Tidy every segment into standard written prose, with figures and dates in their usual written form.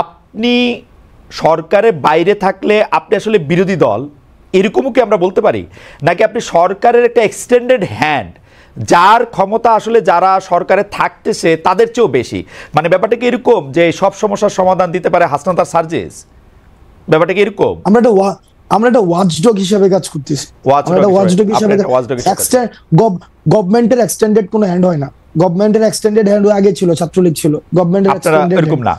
আপনি সরকারের বাইরে থাকলে আপনি আসলে বিরোধী দল এরকমও কি আমরা বলতে পারি, নাকি আপনি সরকারের একটা এক্সটেন্ডেড হ্যান্ড, যার ক্ষমতা আসলে যারা সরকারে থাকতেছে তাদের চেয়েও বেশি? মানে ব্যাপারটা কি এরকম যে সব সমস্যার সমাধান দিতে পারে হাসনাত আর সার্জিস? ব্যাপারটা কি এরকম? আমরা একটা ওয়াচডগ হিসেবে কাজ করতেছি। গভর্নমেন্টের এক্সটেন্ডেড কোনো হ্যান্ড হয় না। গভর্নমেন্টের এক্সটেন্ডেড হ্যান্ড আগে ছিল, ছাত্রলীগ ছিল। গভর্নমেন্টের এক্সটেন্ডেড এরকম না।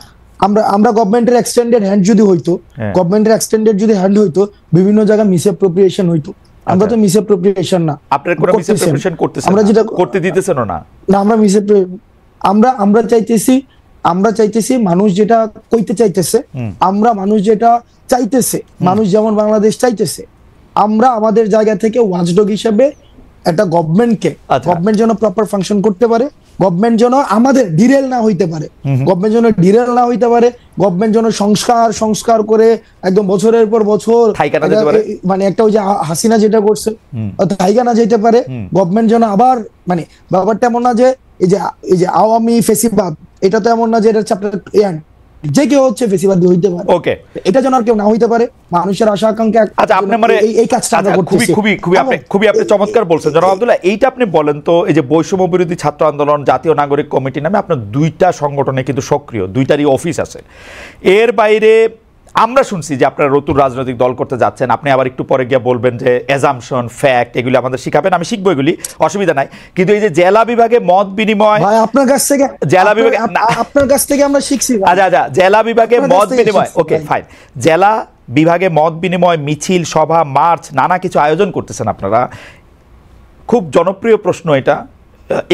আমরা গভর্নমেন্টের এক্সটেন্ডেড হ্যান্ড যদি হইতো, গভর্নমেন্টের এক্সটেন্ডেড যদি হ্যান্ড হইতো, বিভিন্ন জায়গায় মিসঅ্যাপ্রোপ্রিয়েশন হইতো। আমরা তো মিসঅ্যাপ্রোপ্রিয়েশন না, আপনারা কোনো মিসঅ্যাপ্রোপ্রিয়েশন করতেছেন, আমরা যেটা করতে দিতেছেন না। আমরা চাইতেছি মানুষ যেটা কইতে চাইতেছে, মানুষ যেটা চাইতেছে, মানুষ যেমন বাংলাদেশ চাইতেছে, আমরা আমাদের জায়গা থেকে ওয়াচডগ হিসেবে একটা গভর্নমেন্টকে, গভর্নমেন্ট যেন প্রপার ফাংশন করতে পারে, গভর্নমেন্ট যেন আমাদের ডিরেল না হইতে পারে, গভর্নমেন্ট যেন সংস্কার করে একদম বছরের পর বছর, মানে একটা ওই যে হাসিনা যেটা করছে থাইকা না যেতে পারে। গভর্নমেন্ট যেন আবার, মানে ব্যাপারটা এমন না যে এই যে আওয়ামী ফেসিবাদ, এটা তো এমন না যে এটা চ্যাপ্টার যে কেউ হচ্ছে ফেসিবাদী হইতে পারে। ওকে, এটা যেন আর কেউ না হইতে পারে। মানুষের আশা আকাঙ্ক্ষা। আচ্ছা, আপনি মানে এই কাজটা আমরা করতেছি। খুবই আপনি চমৎকার বলছেন জনাব আব্দুল্লাহ। এইটা আপনি বলেন তো, এই যে বৈষম্য বিরোধী ছাত্র আন্দোলন, জাতীয় নাগরিক কমিটি নামে আপনার দুইটা সংগঠনে কিন্তু সক্রিয়, দুইটারই অফিস আছে। এর বাইরে আমরা শুনছি যে আপনারা নতুন রাজনৈতিক দল করতে যাচ্ছেন। আপনি আবার একটু পরে গিয়ে বলবেন যে অ্যাজাম্পশন, ফ্যাক্ট এগুলি আমাদের শিখাবেন, আমি শিখবো, এগুলি অসুবিধা নাই। কিন্তু এই যে জেলা বিভাগে মত বিনিময়, আপনার কাছ থেকে আমরা শিখছি। আচ্ছা, জেলা বিভাগে মত বিনিময়, ওকে ফাইন, জেলা বিভাগে মত বিনিময়, মিছিল, সভা, মার্চ, নানা কিছু আয়োজন করতেছেন আপনারা। খুব জনপ্রিয় প্রশ্ন এটা,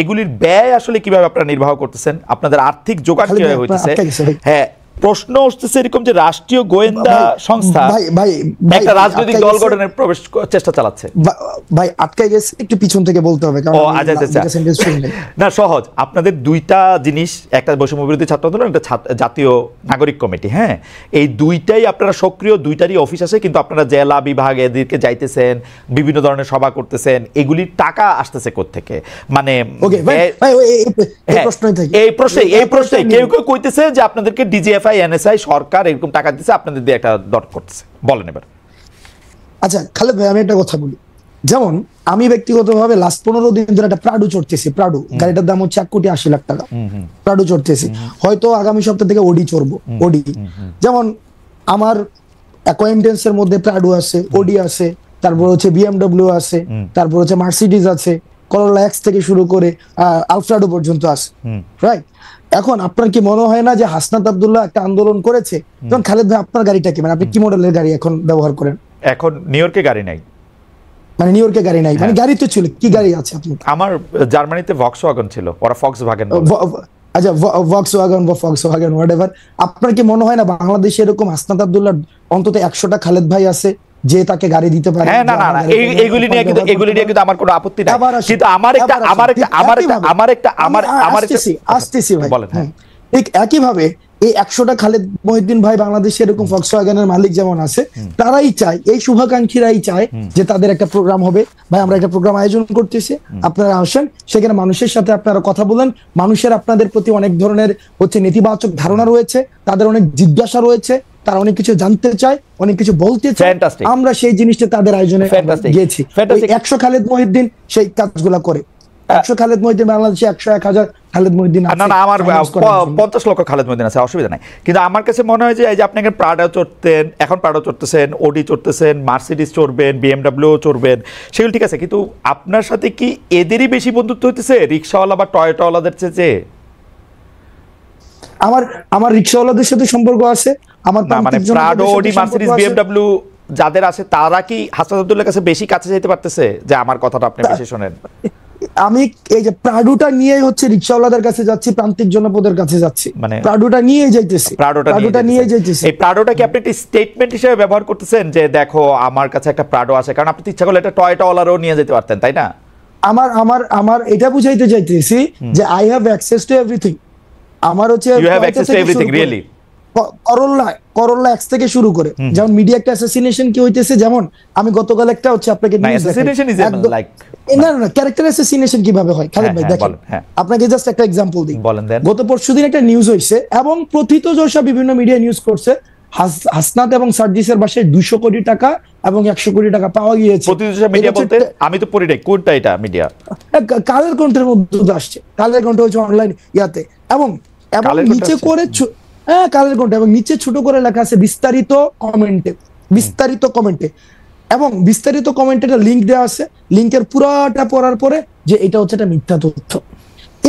এগুলির ব্যয় আসলে কিভাবে আপনারা নির্বাহ করতেছেন? আপনাদের আর্থিক যোগান কিভাবে হইতেছে? হ্যাঁ, প্রশ্ন উঠতেছে এরকম যে রাষ্ট্রীয় গোয়েন্দা সংস্থা একটা রাজনৈতিক দল গঠনের প্রবেশ চেষ্টা চালাচ্ছে। ভাই আটকে গেছে, একটু পিছন থেকে বলতে হবে। না, সহজ। আপনাদের দুইটা জিনিস, একটা বৈষম্য বিরোধী ছাত্র আন্দোলন, একটা জাতীয় নাগরিক কমিটি। হ্যাঁ, এই দুইটাই আপনারা সক্রিয়, দুইটারই অফিস আছে, কিন্তু আপনারা জেলা বিভাগ এদিকে যাইতেছেন, বিভিন্ন ধরনের সভা করতেছেন, এগুলির টাকা আসতেছে কোত্থেকে? মানে এই প্রশ্নে কেউ কেউ কইতেছে যে আপনাদেরকে ডিজিএফআই, এনএসআই, সরকার এরকম টাকা দিচ্ছে, আপনাদের দিয়ে একটা দর করতেছে। বলেন এবার। আচ্ছা খালেদ ভাই, আমি একটা কথা বলি। যেমন আমি ব্যক্তিগতভাবে লাস্ট 15 দিন ধরে একটা প্রাডু চড়তেছি। প্রাডু গাড়িটার দাম হচ্ছে 1,80,00,000 টাকা। প্রাডু চড়তেছি, হয়তো আগামী সপ্তাহ থেকে ওডি চড়বো। ওডি যেমন আমার অ্যাকোয়েন্টেন্সের মধ্যে প্রাডু আছে, ওডি আছে, তারপর হচ্ছে বিএমডব্লিউ আছে, তারপর হচ্ছে মার্সিডিজ আছে, করোলা এক্স থেকে শুরু করে আলফ্রাডো পর্যন্ত আছে, রাইট? এখন আপনার কি মনে হয় না যে হাসনাত আব্দুল্লাহ একটা আন্দোলন করেছে? তখন খালেদ ভাই আপনার গাড়িটা কি, মানে আপনি কি মডেলের গাড়ি এখন ব্যবহার করেন? এখন নিউ ইয়র্কে গাড়ি নাই। মানে নিউ ইয়র্কে গাড়ি নাই, মানে গাড়ি তো ছিল, কি গাড়ি আছে আপনার? আমার জার্মানিতে ভক্সওয়াগন ছিল, ওরা ফক্সওয়াগন। আচ্ছা, ভক্সওয়াগন বা ফক্সওয়াগন হোয়াটএভার। আপনার কি মনে হয় না বাংলাদেশে এরকম হাসনাত আব্দুল্লাহ অন্তত 100টা খালেদ ভাই আছে যে তাকে গাড়ি দিতে পারে? হ্যাঁ, না, এগুলি নিয়ে কিন্তু আমার কোনো আপত্তি নাই, কিন্তু আসতেছি ভাই। ঠিক একইভাবে এই 100টা খালেদ মহিউদ্দিন ভাই বাংলাদেশে এরকম ফক্সওয়াগনের মালিক যেমন আছে, তারাই চায়, এই শুভাকাঙ্ক্ষীরাই চায় যে তাদের একটা প্রোগ্রাম হবে। ভাই আমরা একটা প্রোগ্রাম আয়োজন করতেছি, আপনারা আসেন, সেখানে মানুষের সাথে আপনারা কথা বলেন। মানুষের আপনাদের প্রতি অনেক ধরনের হচ্ছে নেতিবাচক ধারণা রয়েছে, তাদের অনেক জিজ্ঞাসা রয়েছে, তারা অনেক কিছু জানতে চায়, অনেক কিছু বলতে চায়। আমরা সেই জিনিসটা তাদের আয়োজনে গিয়েছি। 100 খালেদ মহিউদ্দিন সেই কাজগুলা করে। 100 খালেদ মহিউদ্দিন বাংলাদেশে 100, 1000 খালেদ মহিউদ্দিন আছে। না, আমার 50 লক্ষ খালেদ মহিউদ্দিন আছে, অসুবিধা নাই। কিন্তু আমার কাছে মনে হয় যে এই যে আপনি প্রাডো চড়তেন, এখন প্রাডো চড়তেছেন, ওডি চড়তেছেন, মার্সিডিজ চড়বেন, বিএমডব্লিউ চড়বেন, সেগুলো ঠিক আছে, কিন্তু আপনার সাথে কি এদেরই বেশি বন্ধুত্ব হইতেছে রিক্সাওয়ালা বা টয়োটাওয়ালাদের চেয়ে? আমার রিক্সাওয়ালাদের সাথে সম্পর্ক আছে। আমার মানে প্রাডো, ওডি, মার্সিডিজ, বিএমডব্লিউ যাদের আছে, তারা কি হাসনাত আব্দুল্লাহর কাছে বেশি কাছে যেতে পারতেছে যে আমার কথাটা আপনি বেশি শোনেন? আমি এই যে প্রাডুটা নিয়ে হচ্ছে রিক্সাওয়ালাদের কাছে যাচ্ছি, প্রান্তিক জনপদের কাছে যাচ্ছি, মানে প্রাডুটা নিয়ে যাইতেছি। এই প্রাডোটা কি আপনি একটা স্টেটমেন্ট হিসেবে ব্যবহার করতেছেন যে দেখো আমার কাছে একটা প্রাডো আছে? কারণ আপনি ইচ্ছা করলে একটা টয়োটাওয়ালারও নিয়ে যেতে পারতেন, তাই না? আমার এটা বুঝাইতে চাইতেছি যে I have access to everything. আমার হচ্ছে you have access to everything, really. Corolla X থেকে শুরু করে, যেমন মিডিয়া একটা অ্যাসাসিনেশন কি হইতেছে, যেমন আমি গতকাল একটা হচ্ছে আপনাকে না না ক্যারেক্টার অ্যাসাসিনেশন কিভাবে হয় খালেদ ভাই দেখেন আপনাকে জাস্ট একটা এক্সাম্পল দিই গত পরশুদিন একটা নিউজ হইছে এবং প্রথিতযশা বিভিন্ন মিডিয়া নিউজ করছে হাসনাত এবং সার্জিসের বাসায় 200 কোটি টাকা এবং 100 কোটি টাকা পাওয়া গিয়েছে। প্রতিদিন মিডিয়া বলতে আমি তো পড়ি নাই কোনটা এটা মিডিয়া কালের কণ্ঠের মধ্যে আসছে, কালের কণ্ঠ হচ্ছে অনলাইন ইয়াতে এবং নিচে করে কালের কণ্ঠ এবং নিচে ছোট করে লেখা আছে বিস্তারিত কমেন্টে এবং বিস্তারিত কমেন্টে একটা লিংক দেওয়া আছে, লিংকের পুরাটা পড়ার পরে যে এটা হচ্ছে একটা মিথ্যা তথ্য।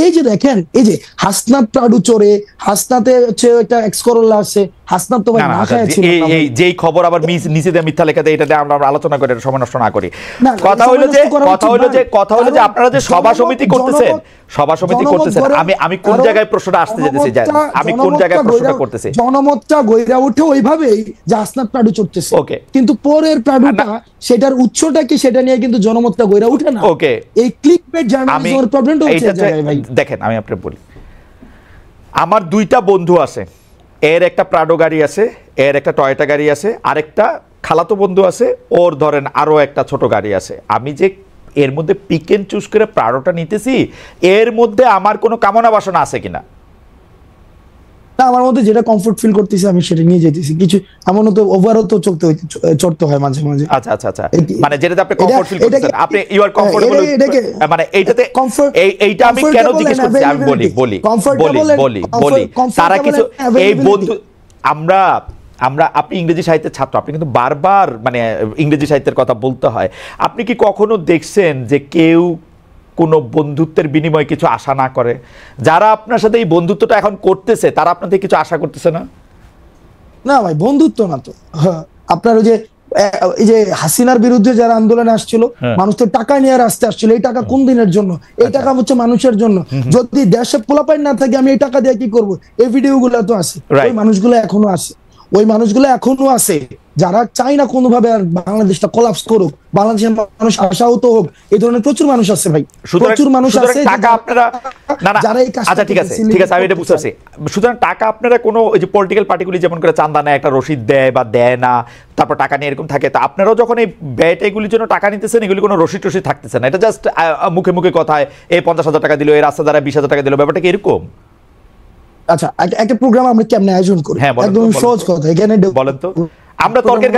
এই যে দেখেন এই যে হাসনাত প্রাডু চোরে, হাসনাতে হচ্ছে একটা এক্স করোলা আছে, হাসনাত তো ভাই না খায় ছিল এই যেই খবর আবার নিচে দিয়ে মিথ্যা লেখা দেয়, এটা আমরা আলোচনা করে সময় নষ্ট না করি। কথা হলো যে আপনারা যে সভা সমিতি করতেছেন আমি কোন জায়গায় প্রশ্নটা আসতে যেতেছি, আমি কোন জায়গায় প্রশ্নটা করতেছি, জনমতটা গইরা ওঠে ওইভাবেই যে হাসনাত প্রাডু চড়তেছে, ওকে, কিন্তু পরের প্রাডুটা সেটার উৎসটা কি সেটা নিয়ে কিন্তু জনমতটা গইরা ওঠে না। ওকে, এই ক্লিকবেট জার্নালিজমের প্রবলেমটা হচ্ছে ভাই। দেখেন আমি আপনাকে বলি, আমার দুইটা বন্ধু আছে, এর একটা প্রাডো গাড়ি আছে, এর একটা টয়োটা গাড়ি আছে, আরেকটা খালাতো বন্ধু আছে, ওর ধরেন আরো একটা ছোট গাড়ি আছে। আমি যে এর মধ্যে পিক এন্ড চুজ করে প্রাডোটা নিতেছি, এর মধ্যে আমার কোনো কামনা বাসনা আছে কিনা? না, আমার মধ্যে যেটা কমফোর্ট ফিল করতেছি আমি সেটা নিয়ে যেতেছি। কিছু এমনও তো ওভারও তো চড়তে হয় মাঝে মাঝে। আচ্ছা আচ্ছা আচ্ছা, মানে যেটাতে আপনি কমফোর্ট ফিল করতেছেন, আপনি ইউ আর কমফোর্টেবল, মানে এইটাতে এইটা আমি কেন জিজ্ঞেস করছি আমি বলি তারা কিছু এই বন্ধু আমরা আপনি ইংরেজি সাহিত্যের ছাত্র, আপনি কিন্তু বারবার মানে ইংরেজি সাহিত্যের কথা বলতে হয়। আপনি কি কখনো দেখছেন যে কেউ কোনো বন্ধুত্বের বিনিময়ে কিছু আশা না করে? যারা আপনার সাথে এই বন্ধুত্বটা এখন করতেছে তারা আপনার থেকে কিছু আশা করতেছে না? না ভাই, বন্ধুত্ব না তো। আপনার ওই যে এই যে হাসিনার বিরুদ্ধে যারা আন্দোলনে আসছিল, মানুষ তো টাকা নিয়ে রাস্তায় আসছিল। এই টাকা কোন দিনের জন্য? এই টাকা হচ্ছে মানুষের জন্য। যদি দেশে পোলাপাইন না থাকে আমি এই টাকা দিয়ে কি করবো? এই ভিডিওগুলো তো আছে, ওই মানুষগুলো এখনো আছে, যারা চায় না কোনোভাবে আর বাংলাদেশটা কোলাপস করুক, বাংলাদেশের মানুষ আশাহত হোক। এই ধরনের প্রচুর মানুষ আছে ভাই, প্রচুর মানুষ আছে। টাকা আপনারা যারা এই কাজ, আচ্ছা ঠিক আছে আমি এটা বুঝতে পারছি। সুতরাং টাকা আপনারা কোনো ওই যে পলিটিক্যাল পার্টিগুলি যেমন করে চান্দা নেয়, একটা রসিদ দেয় বা দেয় না, তারপর টাকা নিয়ে এরকম থাকে, তা আপনারাও যখন এই ব্যয়টা এগুলির জন্য টাকা নিতেছেন, এগুলি কোনো রসিদ টসিদ থাকতেছে না, এটা জাস্ট মুখে মুখে কথায় এই 50,000 টাকা দিল, এই রাস্তা দ্বারা 20,000 টাকা দিল, ব্যাপারটা কি এরকম? আচ্ছা, একটা প্রোগ্রাম আমরা কেমনে আয়োজন করি? একদম সহজ কথা, এখানে বলেন তো। আমরা তর্কের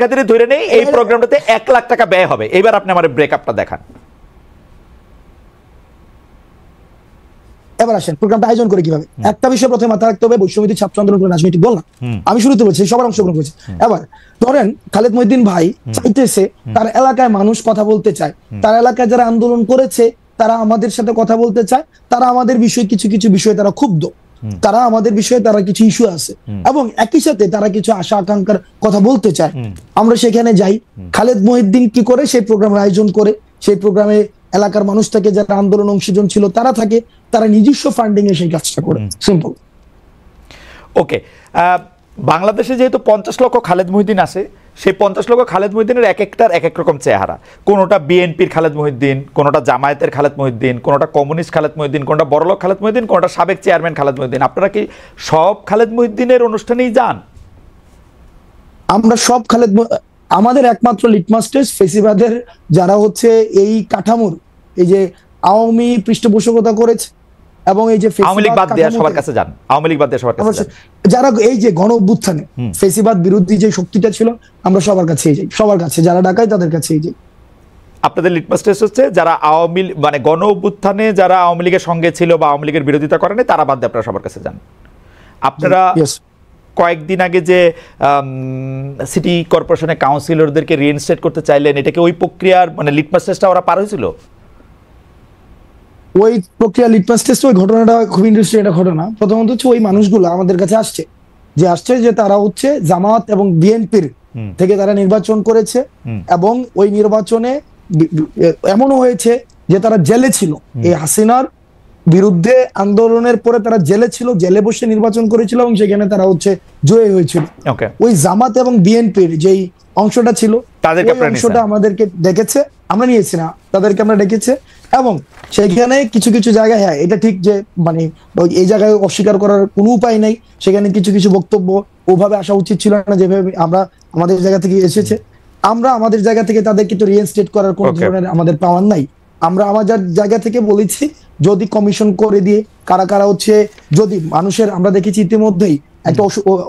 খাতিরে ধরে নেই এই প্রোগ্রামটাতে 1 লাখ টাকা ব্যয় হবে। এবার আপনি আমার ব্রেকআপটা দেখান। এবার আসেন প্রোগ্রামটা আয়োজন করে কিভাবে। একটা বিষয় প্রথমে মাথায় রাখতে হবে, বৈষম্য ছাত্র আন্দোলন করে রাজনীতি বললাম, আমি শুরুতে বলছি সবার অংশগ্রহণ করেছে। এবার ধরেন খালেদ মহিউদ্দিন ভাই চাইতেছে তার এলাকায় মানুষ কথা বলতে চায়, তার এলাকায় যারা আন্দোলন করেছে তারা আমাদের সাথে কথা বলতে চায়, তারা আমাদের বিষয়ে কিছু বিষয়ে তারা ক্ষুব্ধ, তারা আমাদের বিষয়ে তারা কিছু ইস্যু আছে এবং একই সাথে তারা কিছু আশা আকাঙ্ক্ষার কথা বলতে চায়। আমরা সেখানে যাই, খালেদ মহিউদ্দিন কি করে সেই প্রোগ্রামের আয়োজন করে, সেই প্রোগ্রামে এলাকার মানুষ থাকে, যারা আন্দোলন অংশীজন ছিল তারা থাকে, তারা নিজস্ব ফান্ডিং এ সেই কাজটা করে। সিম্পল। ওকে, বাংলাদেশে যেহেতু 50 লক্ষ খালেদ মহিউদ্দিন আছে, সেই 50 লক্ষ খালেদ মহিউদ্দিনের এক একটার এক এক রকম চেহারা। কোনোটা বিএনপির খালেদ মহিউদ্দিন, কোনোটা জামায়াতের খালেদ মহিউদ্দিন, কোনোটা কমিউনিস্ট খালেদ মহিউদ্দিন, কোনোটা বড়লোক খালেদ মহিউদ্দিন, কোনোটা সাবেক চেয়ারম্যান খালেদ মহিউদ্দিন। আপনারা কি সব খালেদ মহিউদ্দিনের অনুষ্ঠানেই যান? আমরা সব আমাদের একমাত্র লিটমাস টেস্ট ফেসিবাদের যারা হচ্ছে এই কাঠামোর এই যে আওয়ামী পৃষ্ঠপোষকতা করেছে এবং এই যে আওয়ামী লীগ বাদ দেয়া সবার কাছে যান, আওয়ামী লীগ বাদ দেয়া সবার কাছে যান, যারা এই যে গণ অভ্যুত্থানে ফেসিবাদ বিরোধী যে শক্তিটা ছিল আমরা সবার কাছেই যাই, সবার কাছে যারা ডাকায় তাদের কাছেই যাই। আপনাদের লিটমাস টেস্ট হচ্ছে যারা আওয়ামী মানে গণ অভ্যুত্থানে যারা আওয়ামী লীগের সঙ্গে ছিল বা আওয়ামী লীগের বিরোধিতা করেনি তারা বাদ দিয়ে আপনারা সবার কাছে যান। আপনারা কয়েকদিন আগে যে সিটি কর্পোরেশনের কাউন্সিলরদেরকে রিইনস্টেট করতে চাইলেন, এটাকে ওই প্রক্রিয়ার মানে লিটমাস টেস্টটা ওরা পার হয়েছিল? ওই প্রক্রিয়া লিটমাস টেস্ট, ওই ঘটনাটা খুব ইন্টারেস্টিং একটা ঘটনা। প্রথমত হচ্ছে ওই মানুষগুলো আমাদের কাছে আসছে যে তারা হচ্ছে জামাত এবং বিএনপির থেকে তারা নির্বাচন করেছে এবং ওই নির্বাচনে এমনও হয়েছে যে তারা জেলে ছিল, এই হাসিনার বিরুদ্ধে আন্দোলনের পরে তারা জেলে ছিল, জেলে বসে নির্বাচন করেছিল এবং সেখানে তারা হচ্ছে জয়ী হয়েছিল। ওই জামাত এবং বিএনপির যেই অংশটা ছিল অংশটা আমাদেরকে ডেকেছে, আমরা নিয়েছি না, তাদেরকে আমরা ডেকেছে এবং সেখানে কিছু জায়গায় হ্যাঁ এটা ঠিক যে মানে এই জায়গায় অস্বীকার করার কোনো উপায় নাই, সেখানে কিছু বক্তব্য ওভাবে আসা উচিত ছিল না যেভাবে আমরা আমাদের জায়গা থেকে এসেছে। আমরা আমাদের জায়গা থেকে তাদেরকে তো রিইনস্টেট করার কোনো ধরনের আমাদের পাওয়ার নাই। আমরা আমাদের জায়গা থেকে বলেছি যদি কমিশন করে দিয়ে কারা কারা হচ্ছে, যদি মানুষের আমরা দেখেছি ইতিমধ্যেই একটা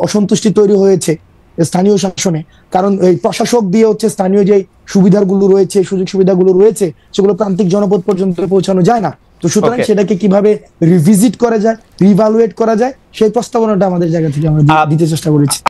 অসন্তুষ্টি তৈরি হয়েছে স্থানীয় শাসনে, কারণ এই প্রশাসক দিয়ে হচ্ছে স্থানীয় যে সুবিধাগুলো রয়েছে, সুযোগ সুবিধাগুলো রয়েছে, সেগুলো প্রান্তিক জনপদ পর্যন্ত পৌঁছানো যায় না। তো সুতরাং সেটাকে কিভাবে রিভিজিট করা যায়, রিভালুয়েট করা যায়, সেই প্রস্তাবনাটা আমাদের জায়গা থেকে আমরা দিতে চেষ্টা করেছি।